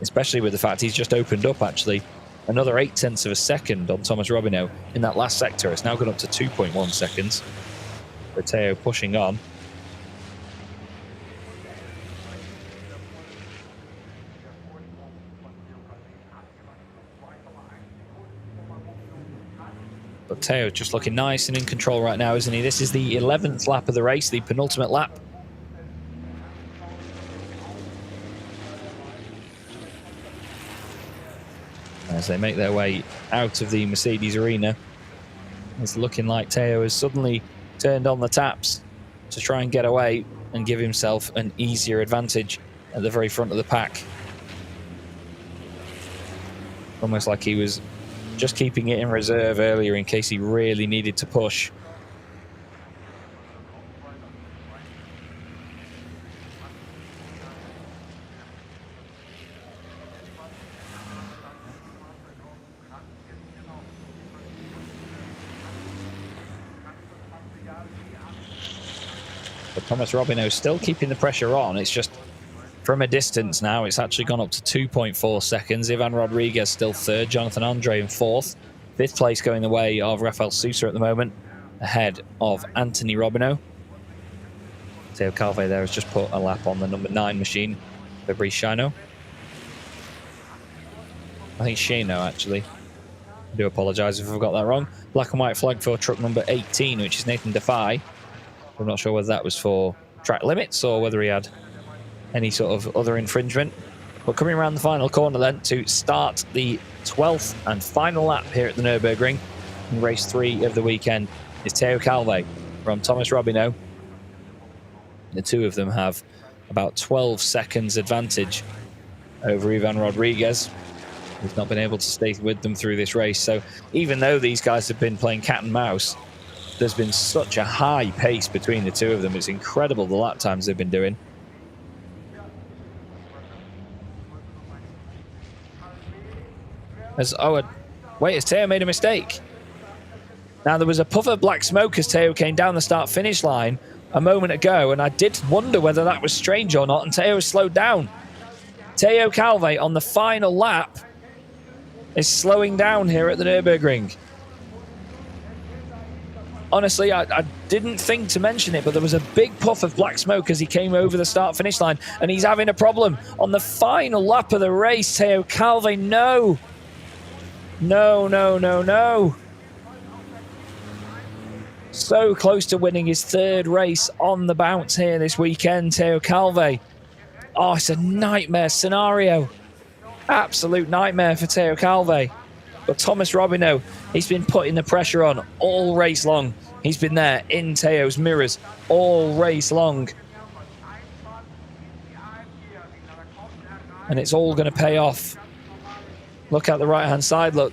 Especially with the fact he's just opened up, actually, another 0.8 of a second on Thomas Robineau in that last sector. It's now gone up to 2.1 seconds. But Teo pushing on. But Teo just looking nice and in control right now, isn't he? This is the 11th lap of the race, the penultimate lap. As they make their way out of the Mercedes arena, it's looking like Teo has suddenly turned on the taps to try and get away and give himself an easier advantage at the very front of the pack. Almost like he was just keeping it in reserve earlier in case he really needed to push. But Thomas Robineau still keeping the pressure on. It's just from a distance now. It's actually gone up to 2.4 seconds. Ivan Rodriguez still third. Jonathan Andre in fourth. Fifth place going the way of Rafael Sousa at the moment, ahead of Anthony Robineau. Teo Calve there has just put a lap on the number 9 machine, Fabrice Chino. I think Chino, actually. I do apologise if I've got that wrong. Black and white flag for truck number 18, which is Nathan Defy. I'm not sure whether that was for track limits or whether he had any sort of other infringement. But coming around the final corner then to start the 12th and final lap here at the Nurburgring in race 3 of the weekend is Teo Calve from Thomas Robineau. The two of them have about 12 seconds advantage over Ivan Rodriguez. He's not been able to stay with them through this race. So even though these guys have been playing cat and mouse, there's been such a high pace between the two of them. It's incredible the lap times they've been doing. Wait, has Teo made a mistake? Now, there was a puff of black smoke as Teo came down the start-finish line a moment ago, and I did wonder whether that was strange or not, and Teo has slowed down. Teo Calve on the final lap is slowing down here at the Nürburgring. Honestly, I didn't think to mention it, but there was a big puff of black smoke as he came over the start-finish line, and he's having a problem. On the final lap of the race, Teo Calve, no. No. So close to winning his third race on the bounce here this weekend, Teo Calve. Oh, it's a nightmare scenario. Absolute nightmare for Teo Calve. But Thomas Robineau, he's been putting the pressure on all race long. He's been there in Teo's mirrors all race long. And it's all going to pay off. Look at the right-hand side, look.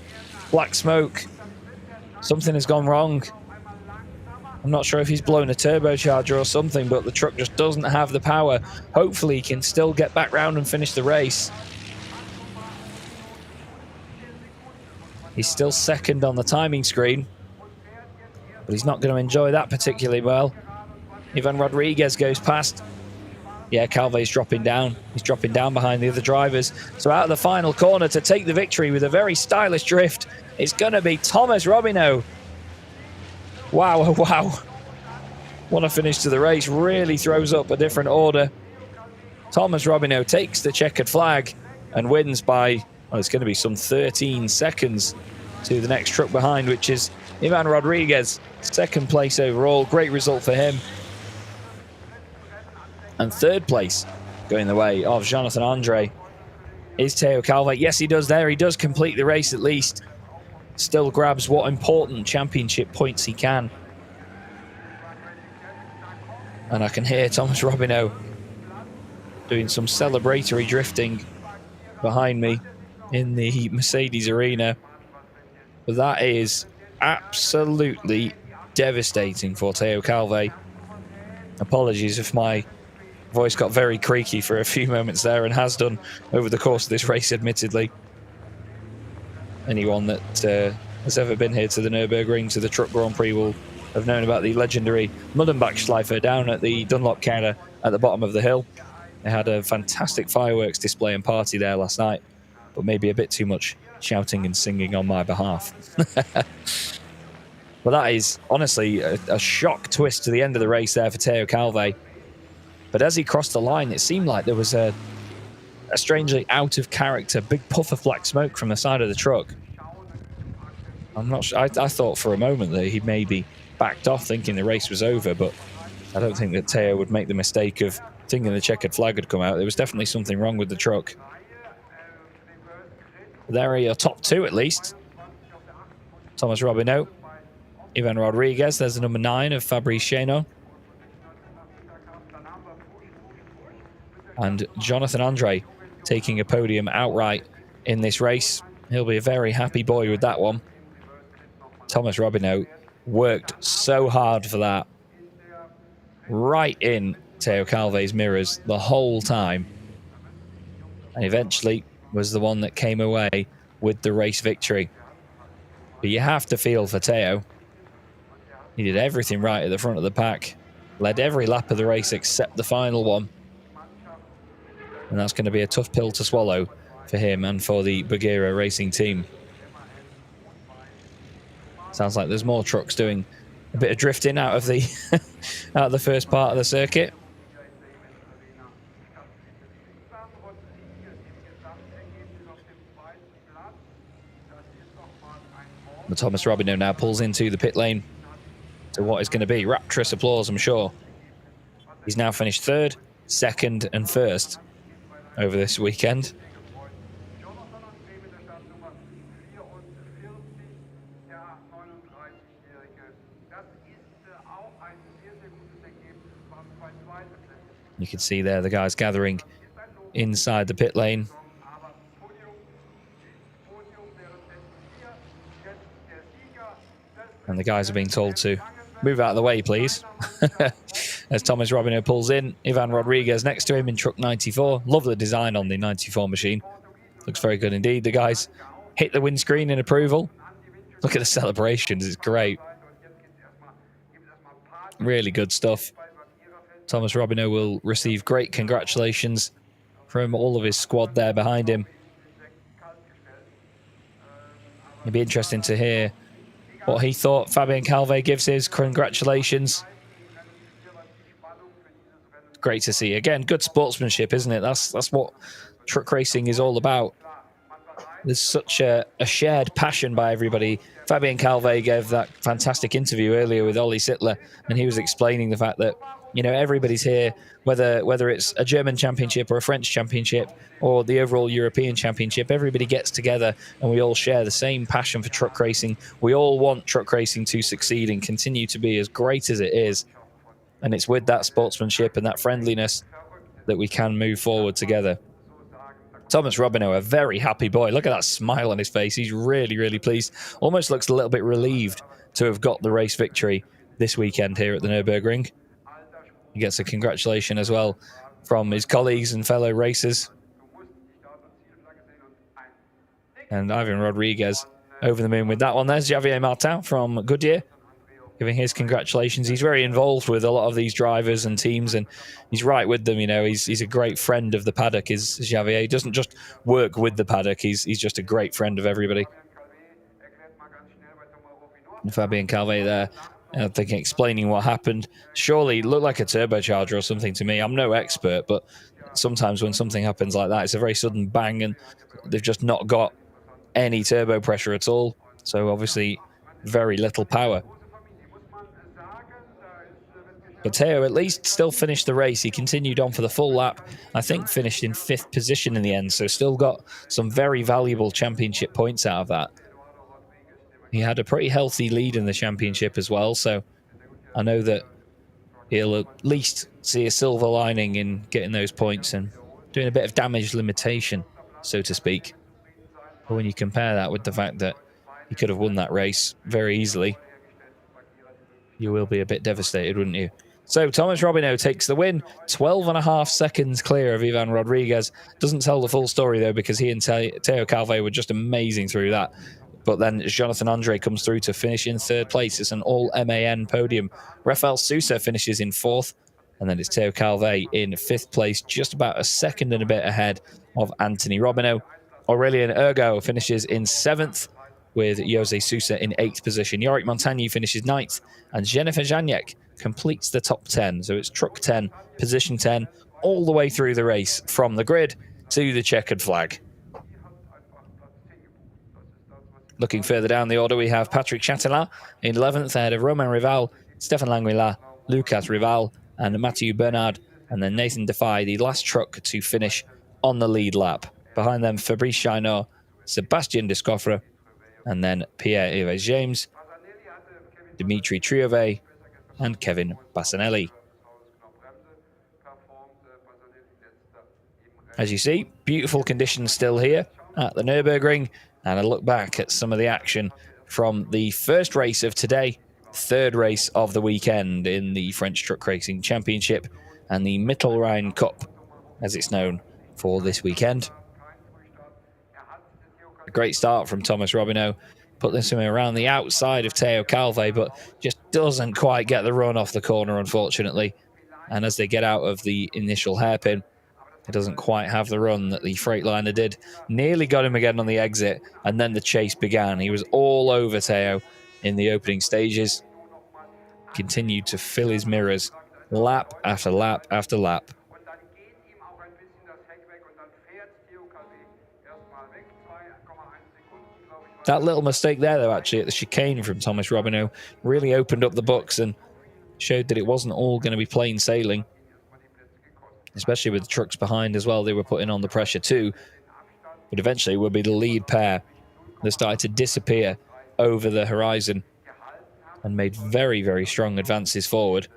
Black smoke. Something has gone wrong. I'm not sure if he's blown a turbocharger or something, but the truck just doesn't have the power. Hopefully he can still get back round and finish the race. He's still second on the timing screen, but he's not going to enjoy that particularly well. Ivan Rodriguez goes past. Yeah, Calve's dropping down. He's dropping down behind the other drivers. So out of the final corner to take the victory with a very stylish drift, it's going to be Thomas Robineau. Wow. What a finish to the race. Really throws up a different order. Thomas Robineau takes the checkered flag and wins by Well, it's going to be some 13 seconds to the next truck behind, which is Ivan Rodriguez, second place overall. Great result for him. And third place, going the way of Jonathan Andre, is Theo Calve. Yes, he does there. He does complete the race at least. Still grabs what important championship points he can. And I can hear Thomas Robineau doing some celebratory drifting behind me in the Mercedes arena. But that is absolutely devastating for Theo Calve. Apologies if my voice got very creaky for a few moments there, and has done over the course of this race, admittedly. Anyone that has ever been here to the Nurburgring, to the Truck Grand Prix, will have known about the legendary Muddenbach-Schleife down at the Dunlop counter at the bottom of the hill. They had a fantastic fireworks display and party there last night, but maybe a bit too much shouting and singing on my behalf. But that is honestly a shock twist to the end of the race there for Theo Calve. But as he crossed the line, it seemed like there was a strangely out of character big puff of black smoke from the side of the truck. I'm not sure. I thought for a moment that he maybe backed off thinking the race was over, but I don't think that Theo would make the mistake of thinking the checkered flag had come out. There was definitely something wrong with the truck. There are your top two at least. Thomas Robineau, Ivan Rodriguez, there's the number 9 of Fabrice Chénaud. And Jonathan Andre taking a podium outright in this race. He'll be a very happy boy with that one. Thomas Robineau worked so hard for that. Right in Theo Calve's mirrors the whole time. And eventually was the one that came away with the race victory. But you have to feel for Theo. He did everything right at the front of the pack. Led every lap of the race except the final one. And that's going to be a tough pill to swallow for him and for the Bagheera racing team. Sounds like there's more trucks doing a bit of drifting out of the out of the first part of the circuit. But Thomas Robineau now pulls into the pit lane to what is going to be rapturous applause, I'm sure. He's now finished 3rd, 2nd and 1st over this weekend. You can see there the guys gathering inside the pit lane. And the guys are being told to move out of the way, please. As Thomas Robineau pulls in, Ivan Rodriguez next to him in truck 94. Love the design on the 94 machine. Looks very good indeed. The guys hit the windscreen in approval. Look at the celebrations. It's great. Really good stuff. Thomas Robineau will receive great congratulations from all of his squad there behind him. It'd be interesting to hear what he thought Fabien Calve gives his congratulations. Great to see. Again, good sportsmanship, isn't it? That's what truck racing is all about. There's such a shared passion by everybody. Fabien Calve gave that fantastic interview earlier with Ollie Sittler, and he was explaining the fact that, you know, everybody's here, whether it's a German championship or a French championship or the overall European championship, everybody gets together and we all share the same passion for truck racing. We all want truck racing to succeed and continue to be as great as it is. And it's with that sportsmanship and that friendliness that we can move forward together. Thomas Robineau, a very happy boy. Look at that smile on his face. He's really, really pleased. Almost looks a little bit relieved to have got the race victory this weekend here at the Nurburgring. He gets a congratulation as well from his colleagues and fellow racers. And Ivan Rodriguez over the moon with that one. There's Javier Martin from Goodyear giving his congratulations. He's very involved with a lot of these drivers and teams, and he's right with them. You know, he's a great friend of the paddock, is Javier. He doesn't just work with the paddock. He's just a great friend of everybody. And Fabien Calve there I think explaining what happened. Surely it looked like a turbocharger or something to me. I'm no expert, but sometimes when something happens like that, it's a very sudden bang and they've just not got any turbo pressure at all. So obviously very little power. But Theo at least still finished the race. He continued on for the full lap. I think finished in 5th position in the end. So still got some very valuable championship points out of that. He had a pretty healthy lead in the championship as well. So I know that he'll at least see a silver lining in getting those points and doing a bit of damage limitation, so to speak. But when you compare that with the fact that he could have won that race very easily, you will be a bit devastated, wouldn't you? So Thomas Robineau takes the win, 12.5 seconds clear of Ivan Rodriguez. Doesn't tell the full story, though, because he and Theo Calvé were just amazing through that. But then Jonathan Andre comes through to finish in 3rd place. It's an all-MAN podium. Rafael Sousa finishes in 4th. And then it's Theo Calvé in 5th place, just about a second and a bit ahead of Anthony Robineau. Aurélien Ergo finishes in 7th, with Jose Sousa in 8th position. Yorick Montagny finishes 9th, and Jennifer Janiek completes the top 10. So it's truck 10, position 10, all the way through the race, from the grid to the checkered flag. Looking further down the order, we have Patrick Chatelin in 11th, ahead of Romain Rival, Stéphane Languila, Lucas Rival, and Mathieu Bernard. And then Nathan Defy, the last truck to finish on the lead lap. Behind them, Fabrice Chainot, Sébastien Descoffre, and then Pierre-Yves James, Dimitri Triové, and Kevin Bassanelli. As you see, beautiful conditions still here at the Nurburgring. And a look back at some of the action from the first race of today, 3rd race of the weekend in the French Truck Racing Championship and the Mittelrhein Cup, as it's known for this weekend. A great start from Thomas Robineau. Put this around the outside of Theo Calvé, but just doesn't quite get the run off the corner, unfortunately. And as they get out of the initial hairpin, it doesn't quite have the run that the Freightliner did. Nearly got him again on the exit, and then the chase began. He was all over Theo in the opening stages. Continued to fill his mirrors, lap after lap after lap. That little mistake there, though, actually, at the chicane from Thomas Robineau really opened up the books and showed that it wasn't all going to be plain sailing. Especially with the trucks behind as well, they were putting on the pressure too. But eventually it would be the lead pair that started to disappear over the horizon and made very, very strong advances forward.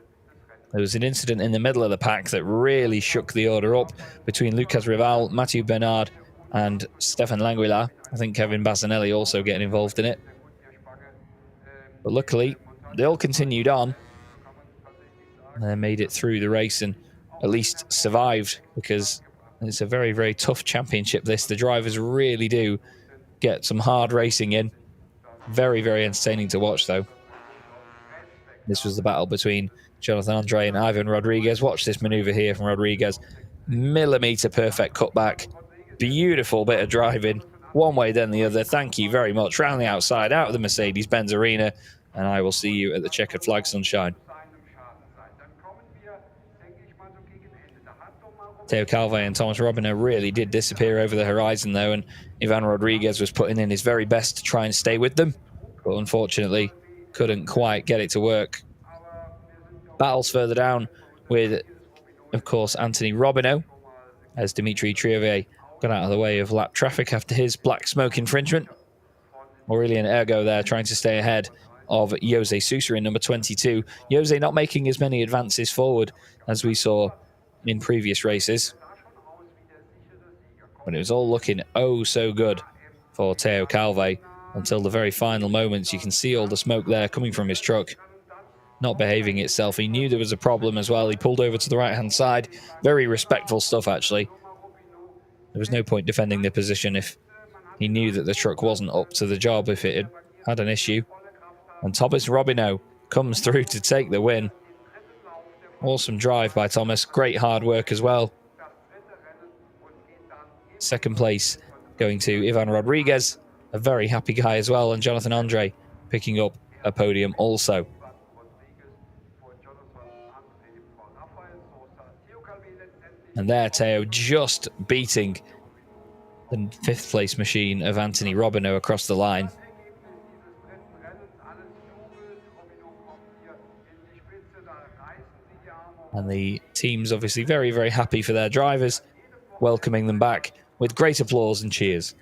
There was an incident in the middle of the pack that really shook the order up between Lucas Rival, Mathieu Bernard, and Stéphane Languila. I think Kevin Bassanelli also getting involved in it. But luckily, they all continued on. And they made it through the race and at least survived, because it's a very, very tough championship, this. The drivers really do get some hard racing in. Very, very entertaining to watch, though. This was the battle between Jonathan Andre and Ivan Rodriguez. Watch this maneuver here from Rodriguez. Millimetre perfect cutback. Beautiful bit of driving. One way, then the other. Thank you very much. Round the outside, out of the Mercedes-Benz Arena. And I will see you at the checkered flag, sunshine. Theo Calvé and Thomas Robineau really did disappear over the horizon, though, and Ivan Rodriguez was putting in his very best to try and stay with them, but unfortunately couldn't quite get it to work. Battles further down with, of course, Anthony Robineau, as Dimitri Triové got out of the way of lap traffic after his black smoke infringement. Aurélien Ergo there trying to stay ahead of Jose Sousa in number 22. Jose not making as many advances forward as we saw in previous races, but it was all looking oh so good for Theo Calvé until the very final moments. You can see all the smoke there coming from his truck, not behaving itself. He knew there was a problem as well. He pulled over to the right hand side. Very respectful stuff, actually. There was no point defending the position if he knew that the truck wasn't up to the job, if it had an issue. And Thomas Robineau comes through to take the win. Awesome drive by Thomas. Great hard work as well. Second place going to Ivan Rodriguez, a very happy guy as well, and Jonathan Andre picking up a podium also. And there, Theo just beating the 5th place machine of Anthony Robineau across the line. And the team's obviously very, very happy for their drivers, welcoming them back with great applause and cheers.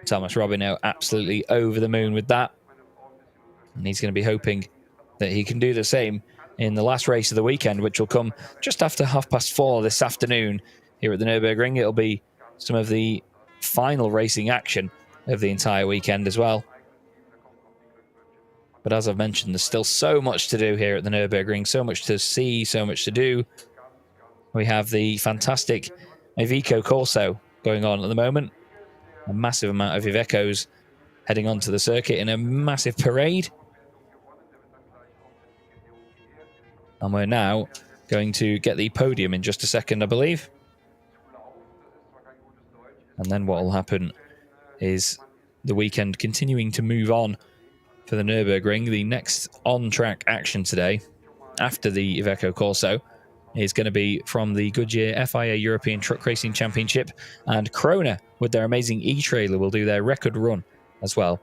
Thomas Robineau absolutely over the moon with that. And he's going to be hoping that he can do the same in the last race of the weekend, which will come just after 4:30 this afternoon here at the Nurburgring. It'll be some of the final racing action of the entire weekend as well. But as I've mentioned, there's still so much to do here at the Nurburgring, so much to see, so much to do. We have the fantastic Iveco Corso going on at the moment. A massive amount of Ivecos heading onto the circuit in a massive parade. And we're now going to get the podium in just a second, I believe. And then what will happen is the weekend continuing to move on for the Nürburgring. The next on-track action today, after the Iveco Corso, is going to be from the Goodyear FIA European Truck Racing Championship, and Krona, with their amazing e-trailer, will do their record run as well.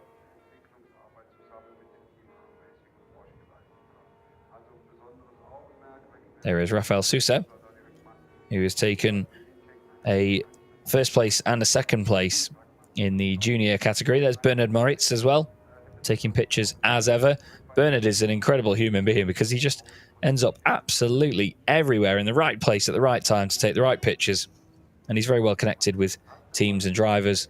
There is Rafael Sousa, who has taken a 1st place and a 2nd place in the junior category. There's Bernard Moritz as well, taking pictures as ever. Bernard is an incredible human being because he just ends up absolutely everywhere in the right place at the right time to take the right pictures. And he's very well connected with teams and drivers.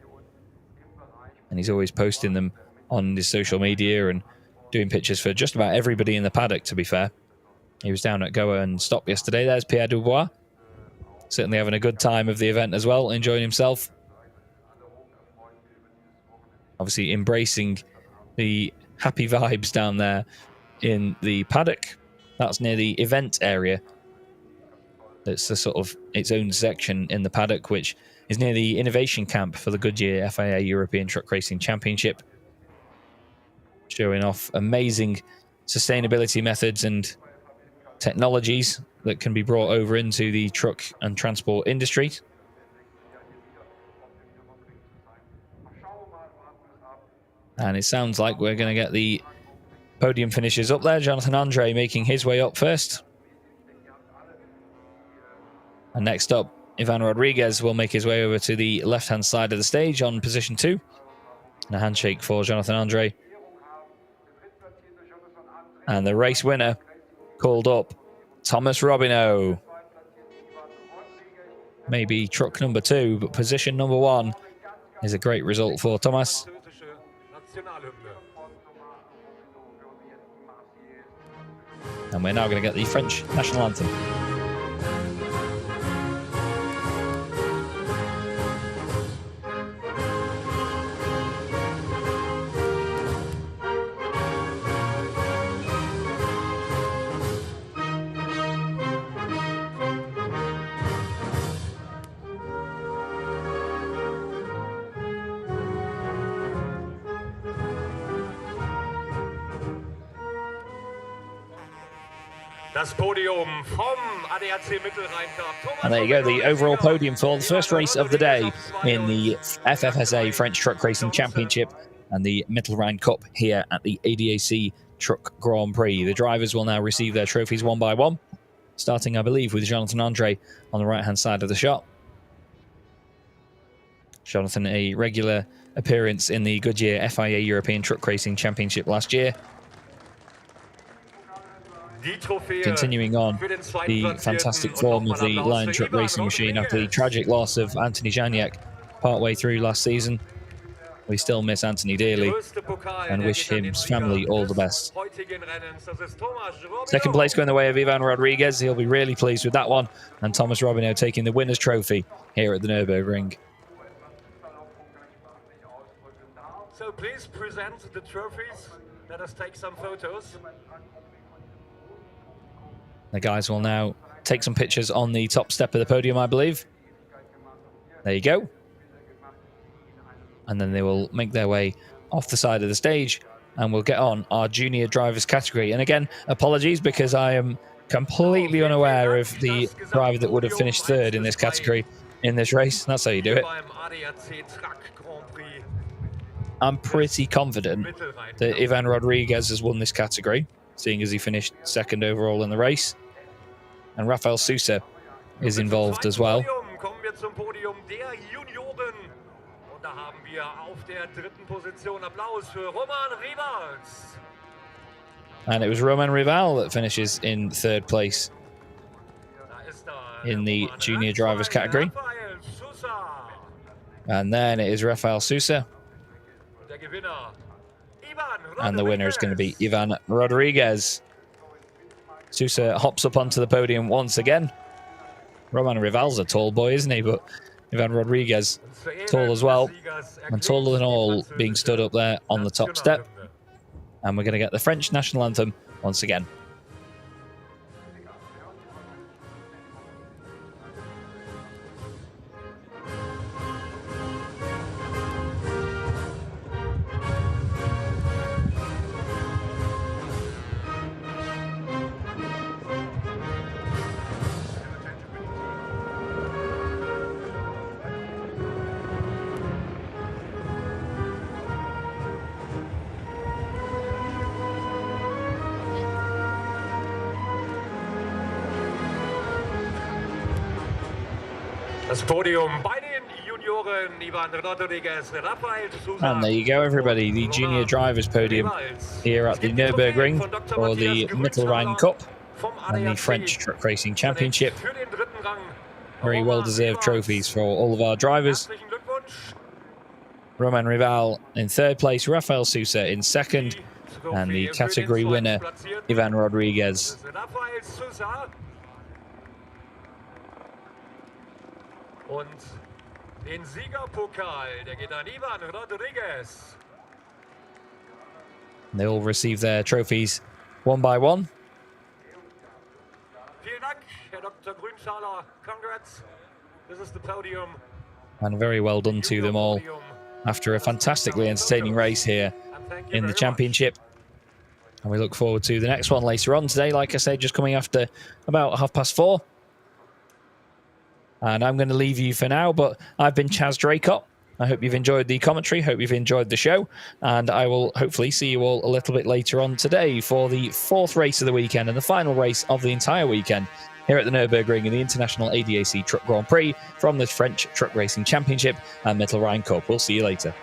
And he's always posting them on his social media and doing pictures for just about everybody in the paddock, to be fair. He was down at Goa and Stop yesterday. There's Pierre Dubois. Certainly having a good time of the event as well, enjoying himself. Obviously embracing the happy vibes down there in the paddock. That's near the event area. That's a sort of its own section in the paddock, which is near the innovation camp for the Goodyear FIA European Truck Racing Championship. Showing off amazing sustainability methods and technologies that can be brought over into the truck and transport industry. And it sounds like we're going to get the podium finishes up there. Jonathan Andre making his way up first. And next up, Ivan Rodriguez will make his way over to the left-hand side of the stage on position 2. And a handshake for Jonathan Andre. And the race winner called up, Thomas Robineau. Maybe truck number 2, but position number 1 is a great result for Thomas. And we're now going to get the French national anthem. And there you go, the overall podium for the first race of the day in the FFSA French Truck Racing Championship and the Mittelrhein Cup here at the ADAC Truck Grand Prix. The drivers will now receive their trophies one by one, starting, I believe, with Jonathan Andre on the right-hand side of the shot. Jonathan, a regular appearance in the Goodyear FIA European Truck Racing Championship last year. Continuing on the fantastic form of the Lion Truck Racing machine after the tragic loss of Anthony Janiak partway through last season. We still miss Anthony dearly and wish his family all the best. Second place going the way of Ivan Rodriguez. He'll be really pleased with that one. And Thomas Robineau taking the winner's trophy here at the Nürburgring. So please present the trophies. Let us take some photos. The guys will now take some pictures on the top step of the podium, I believe. There you go. And then they will make their way off the side of the stage and we'll get on our junior drivers category. And again, apologies because I am completely unaware of the driver that would have finished third in this category in this race. That's how you do it. I'm pretty confident that Ivan Rodriguez has won this category, seeing as he finished second overall in the race. And Rafael Sousa is involved as well. And it was Roman Rival that finishes in third place in the junior drivers category. And then it is Rafael Sousa. And the winner is going to be Ivan Rodriguez. Sousa hops up onto the podium once again. Roman Rival's a tall boy, isn't he? But Ivan Rodriguez, tall as well. And taller than all, being stood up there on the top step. And we're going to get the French national anthem once again. Das Podium bei den Junioren, Ivan Rodriguez, Rafael Sousa. And there you go, everybody. The junior drivers podium here at the Nurbrugring for the Mittelrhein Cup and the French Truck Racing Championship. Very well-deserved trophies for all of our drivers. Roman Rival in third place, Rafael Sousa in second, and the category winner, Ivan Rodriguez. Und den Siegerpokal, der geht an Ivan Rodriguez. They all receive their trophies one by one. Vielen Dank, Herr Dr. Grünschaler. Congrats. This is the podium. And very well done to them all after a fantastically entertaining race here in the championship. And we look forward to the next one later on today. Like I said, just coming after about 4:30. And I'm going to leave you for now, but I've been Chaz Draycott. I hope you've enjoyed the commentary, hope you've enjoyed the show, and I will hopefully see you all a little bit later on today for the fourth race of the weekend and the final race of the entire weekend here at the Nurburgring in the International ADAC Truck Grand Prix from the French Truck Racing Championship and Mittelrhein Cup. We'll see you later.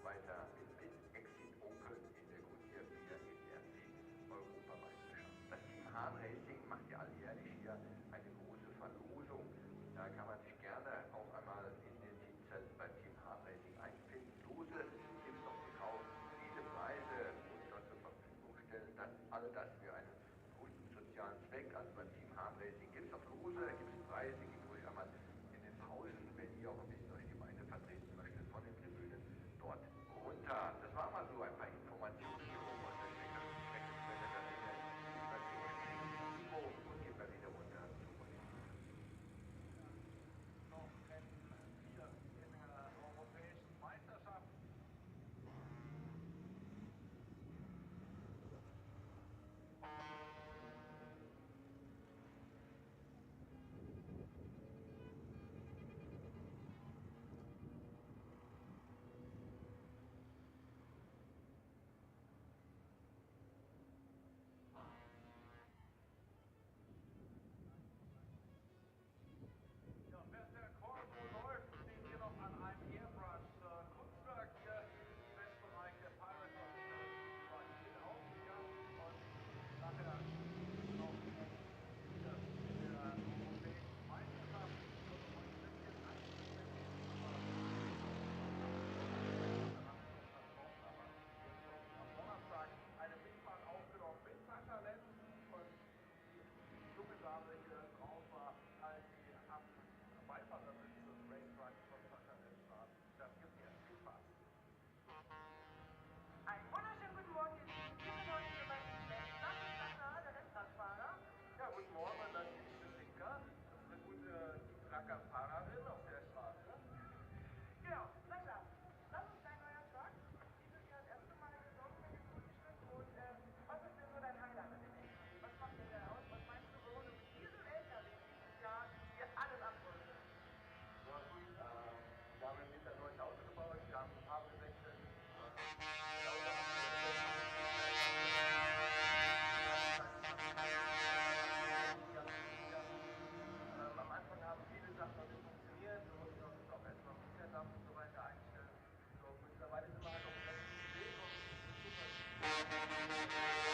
weiter mit Exit Open in der Goodyear 4 ERC Europameisterschaft. Das Team Hahn Racing macht ja alljährlich hier eine große Verlosung. Da kann man sich gerne auch einmal in den Teamzelt beim Team Hahn Racing einfinden. Lose gibt es noch zu kaufen, viele Preise und dort zur Verfügung stellen. Alle das für einen guten sozialen Zweck. Also beim Team Hahn Racing gibt es auch Lose, gibt es Preise, gibt ruhig einmal in den Pausen, wenn ihr auch ein bisschen euch die Beine vertreten möchtet, von den Tribünen dort runter. Das war mal so ein paar Informationen hier oben aus der Streckenquelle. Da sind wir über die Info und gehen wir wieder runter zu Politik. Noch Rennen 4 in der europäischen Meisterschaft. Während der Call läuft, stehen wir noch an einem Airbrush-Kunstwerk hier im Westbereich der Pirate of the Prix steht auch hier und nachher noch hier in der europäischen Meisterschaft und heute ein bisschen eingeschränkt, aber jetzt noch am Donnerstag eine Mitfahrt aufgenommen mit Sascha Lenz und die junge Dame hier drauf war, als sie am Beifahrersitz des Racetrucks von Sascha Lenz war. Das gibt mir viel Spaß. Einen wunderschönen guten Morgen, ihr Lieben. Wir sind heute hier bei Team Lenz. Das ist Sascha, der Rennradfahrer. Ja, guten Morgen und dann die liebe Linka. Das ist eine gute Trucker-Fahrerin auf der Straße. Genau, Sascha, das ist dein neuer Truck. Dieses Jahr das erste Mal gesungen mit dem Gutschritt. Und was ist denn so dein Highlight an dem Extra? Was macht dir der aus? Was meinst du, warum du mit diesem LKW dieses Jahr hier alles abholst? Ja gut, wir haben im Winter ein neues Auto gebaut, wir haben die Farbe gewechselt. Am Anfang haben viele Sachen noch nicht funktioniert, wir mussten uns auch erstmal Setup und so weiter einstellen. So, mittlerweile sind wir halt auf dem rechten Weg und super.